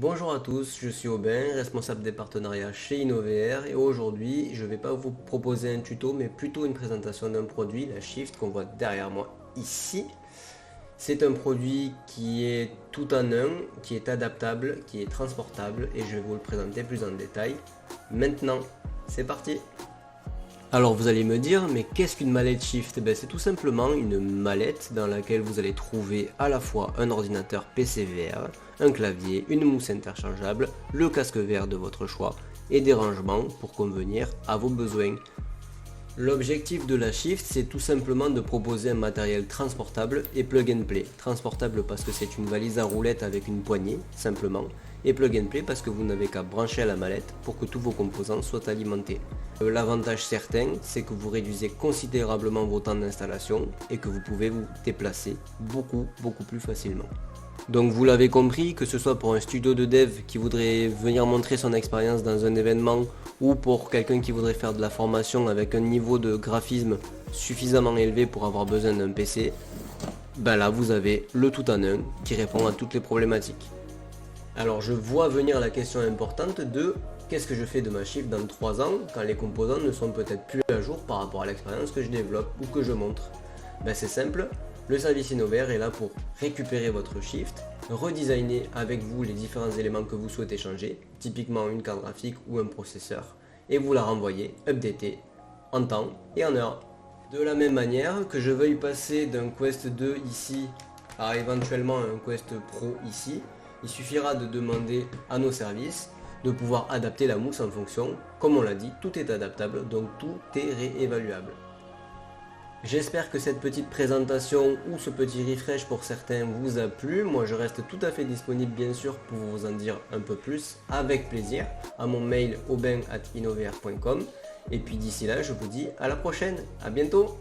Bonjour à tous, je suis Aubin, responsable des partenariats chez InnoVR et aujourd'hui je ne vais pas vous proposer un tuto mais plutôt une présentation d'un produit, la Shift qu'on voit derrière moi ici. C'est un produit qui est tout en un, qui est adaptable, qui est transportable et je vais vous le présenter plus en détail. Maintenant, c'est parti! Alors vous allez me dire, mais qu'est-ce qu'une mallette Shift? C'est tout simplement une mallette dans laquelle vous allez trouver à la fois un ordinateur PC VR, un clavier, une mousse interchangeable, le casque VR de votre choix et des rangements pour convenir à vos besoins. L'objectif de la Shift, c'est tout simplement de proposer un matériel transportable et plug and play. Transportable parce que c'est une valise à roulettes avec une poignée, simplement, et plug and play parce que vous n'avez qu'à brancher à la mallette pour que tous vos composants soient alimentés. L'avantage certain, c'est que vous réduisez considérablement vos temps d'installation et que vous pouvez vous déplacer beaucoup plus facilement. Donc vous l'avez compris, que ce soit pour un studio de dev qui voudrait venir montrer son expérience dans un événement ou pour quelqu'un qui voudrait faire de la formation avec un niveau de graphisme suffisamment élevé pour avoir besoin d'un PC, ben là vous avez le tout en un qui répond à toutes les problématiques. Alors je vois venir la question importante de qu'est-ce que je fais de ma Shift dans 3 ans quand les composants ne sont peut-être plus à jour par rapport à l'expérience que je développe ou que je montre. Ben c'est simple. Le service InnoVR est là pour récupérer votre Shift, redesigner avec vous les différents éléments que vous souhaitez changer, typiquement une carte graphique ou un processeur, et vous la renvoyer, updater, en temps et en heure. De la même manière que je veuille passer d'un Quest 2 ici à éventuellement un Quest Pro ici, il suffira de demander à nos services de pouvoir adapter la mousse en fonction. Comme on l'a dit, tout est adaptable, donc tout est réévaluable. J'espère que cette petite présentation ou ce petit refresh pour certains vous a plu. Moi je reste tout à fait disponible bien sûr pour vous en dire un peu plus avec plaisir à mon mail aubin@innovr.com. Et puis d'ici là je vous dis à la prochaine, à bientôt.